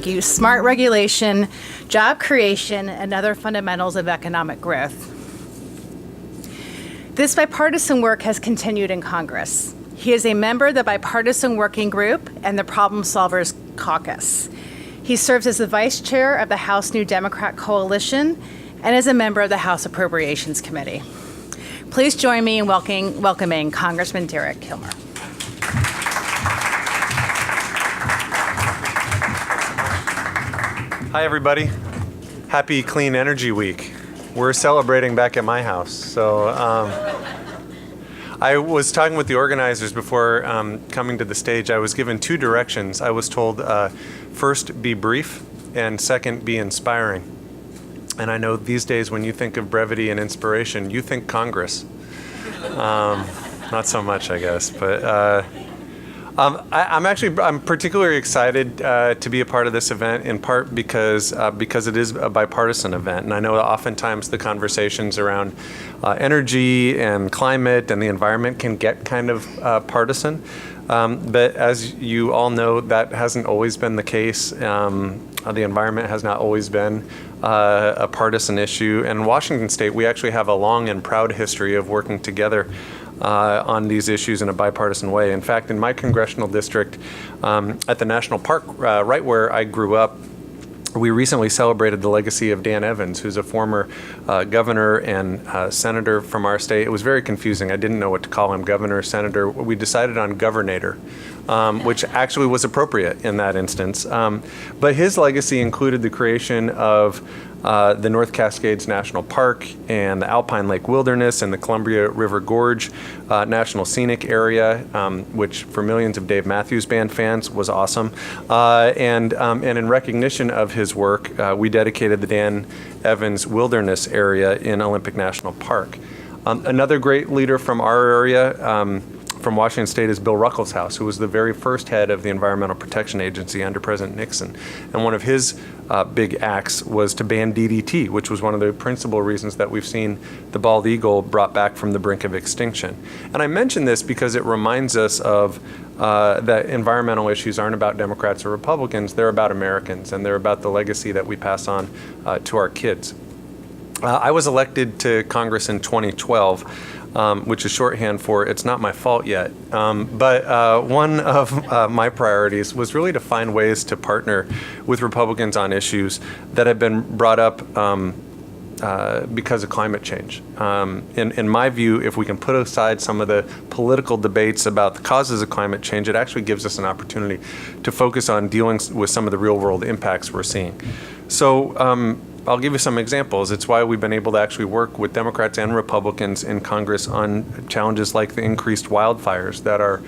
thank you, smart regulation, job creation, and other fundamentals of economic growth. This bipartisan work has continued in Congress. He is a member of the Bipartisan Working Group and the Problem Solvers Caucus. He serves as the vice chair of the House New Democrat Coalition and is a member of the House Appropriations Committee. Please join me in welcoming Congressman Derek Kilmer. Hi, everybody. Happy Clean Energy Week. We're celebrating back at my house. So I was talking with the organizers before coming to the stage. I was given two directions. I was told, first, be brief, and second, be inspiring. And I know these days when you think of brevity and inspiration, you think Congress. Not so much, I guess, but I'm particularly excited to be a part of this event, in part because it is a bipartisan event, and I know that oftentimes the conversations around energy and climate and the environment can get kind of partisan, but as you all know, that hasn't always been the case. The environment has not always been a partisan issue, and in Washington State, we actually have a long and proud history of working together on these issues in a bipartisan way. In fact, in my congressional district, at the National Park, right where I grew up, we recently celebrated the legacy of Dan Evans, who's a former governor and senator from our state. It was very confusing. I didn't know what to call him, governor or senator. We decided on governator, which actually was appropriate in that instance. But his legacy included the creation of the North Cascades National Park and the Alpine Lake Wilderness and the Columbia River Gorge National Scenic Area, which for millions of Dave Matthews Band fans was awesome. And in recognition of his work, we dedicated the Dan Evans Wilderness Area in Olympic National Park. Another great leader from our area, from Washington State, is Bill Ruckelshaus, who was the very first head of the Environmental Protection Agency under President Nixon. And one of his big acts was to ban DDT, which was one of the principal reasons that we've seen the bald eagle brought back from the brink of extinction. And I mention this because it reminds us of that environmental issues aren't about Democrats or Republicans, they're about Americans, and they're about the legacy that we pass on to our kids. I was elected to Congress in 2012. Which is shorthand for "it's not my fault yet." But one of my priorities was really to find ways to partner with Republicans on issues that have been brought up because of climate change. In my view, if we can put aside some of the political debates about the causes of climate change, it actually gives us an opportunity to focus on dealing with some of the real-world impacts we're seeing. So I'll give you some examples. It's why we've been able to actually work with Democrats and Republicans in Congress on challenges like the increased wildfires that are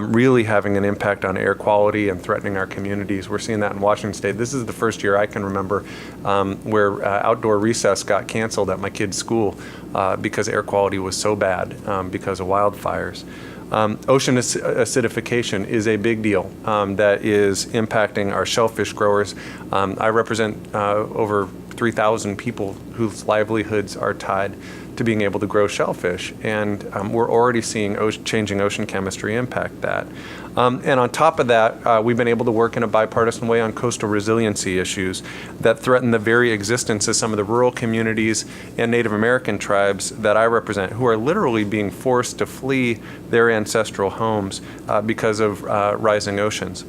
really having an impact on air quality and threatening our communities. We're seeing that in Washington State. This is the first year I can remember where outdoor recess got canceled at my kid's school because air quality was so bad because of wildfires. Ocean acidification is a big deal that is impacting our shellfish growers. I represent over 3,000 people whose livelihoods are tied to being able to grow shellfish, and we're already seeing changing ocean chemistry impact that. And on top of that, we've been able to work in a bipartisan way on coastal resiliency issues that threaten the very existence of some of the rural communities and Native American tribes that I represent, who are literally being forced to flee their ancestral homes because of rising oceans.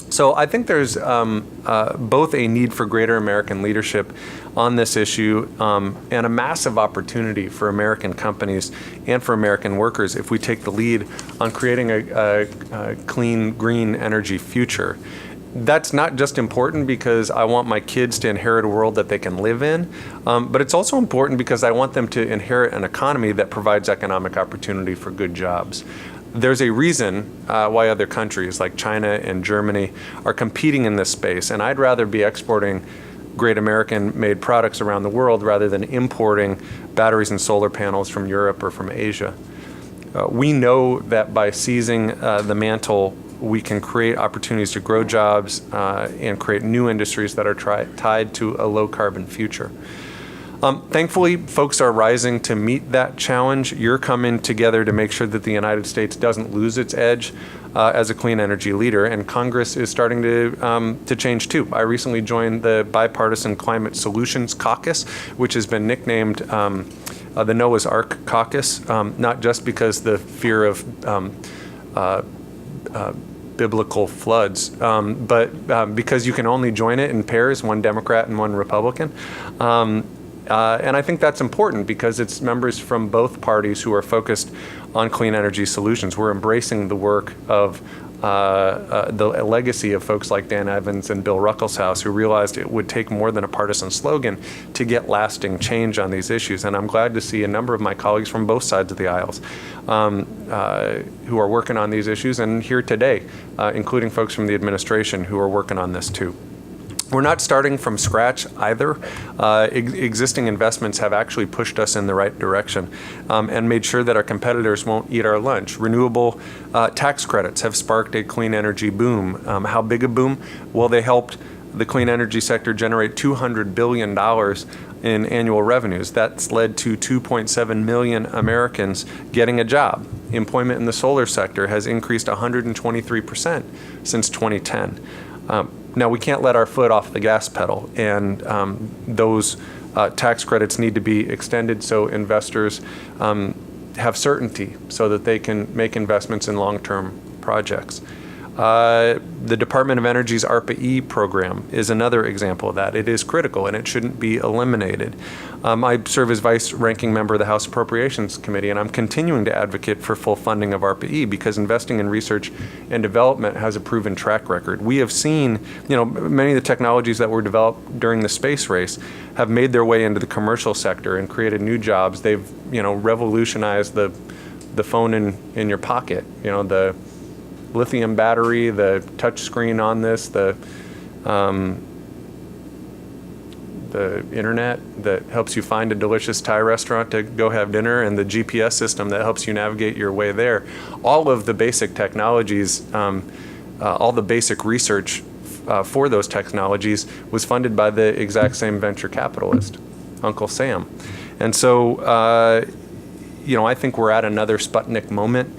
So I think there's both a need for greater American leadership on this issue and a massive opportunity for American companies and for American workers if we take the lead on creating a clean, green energy future. That's not just important because I want my kids to inherit a world that they can live in, but it's also important because I want them to inherit an economy that provides economic opportunity for good jobs. There's a reason why other countries like China and Germany are competing in this space, and I'd rather be exporting great American-made products around the world rather than importing batteries and solar panels from Europe or from Asia. We know that by seizing the mantle, we can create opportunities to grow jobs and create new industries that are tied to a low-carbon future. Thankfully, folks are rising to meet that challenge. You're coming together to make sure that the United States doesn't lose its edge as a clean energy leader, and Congress is starting to change too. I recently joined the Bipartisan Climate Solutions Caucus, which has been nicknamed the Noah's Ark Caucus, not just because the fear of biblical floods, but because you can only join it in pairs, one Democrat and one Republican. And I think that's important because it's members from both parties who are focused on clean energy solutions. We're embracing the work of the legacy of folks like Dan Evans and Bill Ruckelshaus, who realized it would take more than a partisan slogan to get lasting change on these issues. And I'm glad to see a number of my colleagues from both sides of the aisles who are working on these issues and here today, including folks from the administration who are working on this too. We're not starting from scratch either. Existing investments have actually pushed us in the right direction and made sure that our competitors won't eat our lunch. Renewable tax credits have sparked a clean energy boom. How big a boom? Well, they helped the clean energy sector generate $200 billion in annual revenues. That's led to 2.7 million Americans getting a job. Employment in the solar sector has increased 123% since 2010. Now, we can't let our foot off the gas pedal, and those tax credits need to be extended so investors have certainty so that they can make investments in long-term projects. The Department of Energy's ARPA-E program is another example of that. It is critical and it shouldn't be eliminated. I serve as vice ranking member of the House Appropriations Committee, and I'm continuing to advocate for full funding of ARPA-E because investing in research and development has a proven track record. We have seen, many of the technologies that were developed during the space race have made their way into the commercial sector and created new jobs. They've, revolutionized the phone in your pocket, the lithium battery, the touch screen on this, the internet that helps you find a delicious Thai restaurant to go have dinner, and the GPS system that helps you navigate your way there. All of the basic technologies, all the basic research for those technologies was funded by the exact same venture capitalist, Uncle Sam. And so, I think we're at another Sputnik moment.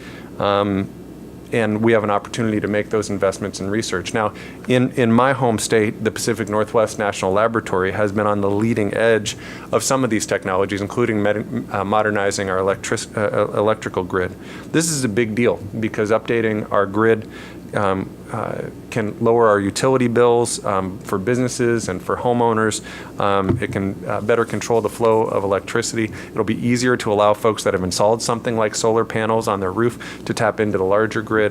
And we have an opportunity to make those investments in research. Now, in my home state, the Pacific Northwest National Laboratory has been on the leading edge of some of these technologies, including modernizing our electrical grid. This is a big deal because updating our grid can lower our utility bills for businesses and for homeowners. It can better control the flow of electricity. It'll be easier to allow folks that have installed something like solar panels on their roof to tap into the larger grid.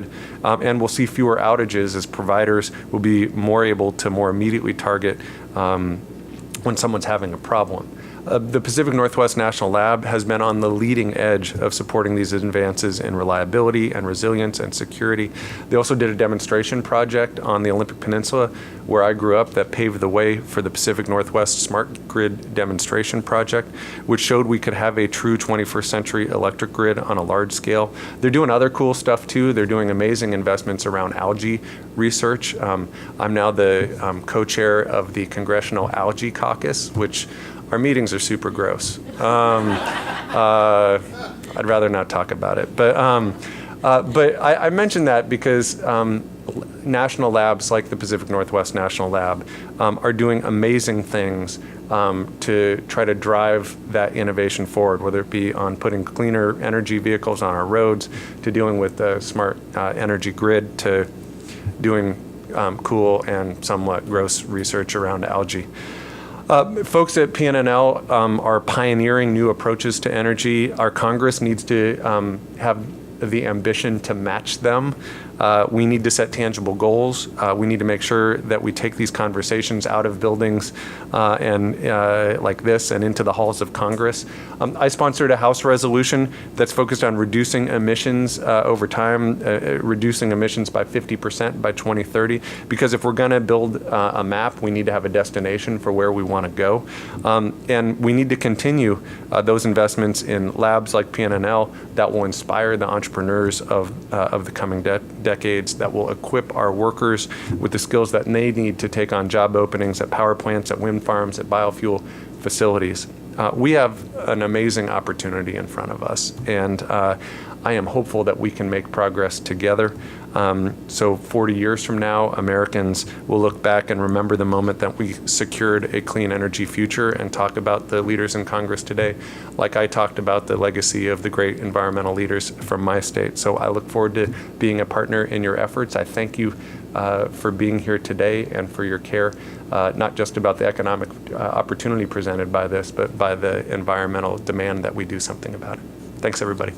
And we'll see fewer outages as providers will be more able to more immediately target when someone's having a problem. The Pacific Northwest National Lab has been on the leading edge of supporting these advances in reliability and resilience and security. They also did a demonstration project on the Olympic Peninsula where I grew up that paved the way for the Pacific Northwest Smart Grid Demonstration Project, which showed we could have a true 21st century electric grid on a large scale. They're doing other cool stuff too. They're doing amazing investments around algae research. I'm now the co-chair of the Congressional Algae Caucus, which our meetings are super gross. I'd rather not talk about it. But I mention that because national labs like the Pacific Northwest National Lab are doing amazing things to try to drive that innovation forward, whether it be on putting cleaner energy vehicles on our roads, to dealing with the smart energy grid, to doing cool and somewhat gross research around algae. Folks at PNNL are pioneering new approaches to energy. Our Congress needs to have the ambition to match them. We need to set tangible goals. We need to make sure that we take these conversations out of buildings and like this and into the halls of Congress. I sponsored a House resolution that's focused on reducing emissions over time, reducing emissions by 50% by 2030, because if we're going to build a map, we need to have a destination for where we want to go. And we need to continue those investments in labs like PNNL that will inspire the entrepreneurs of the coming decades, that will equip our workers with the skills that they need to take on job openings at power plants, at wind farms, at biofuel facilities. we have an amazing opportunity in front of us, and I am hopeful that we can make progress together. So 40 years from now, Americans will look back and remember the moment that we secured a clean energy future and talk about the leaders in Congress today, like I talked about the legacy of the great environmental leaders from my state. So I look forward to being a partner in your efforts. I thank you for being here today and for your care, not just about the economic opportunity presented by this, but by the environmental demand that we do something about it. Thanks, everybody.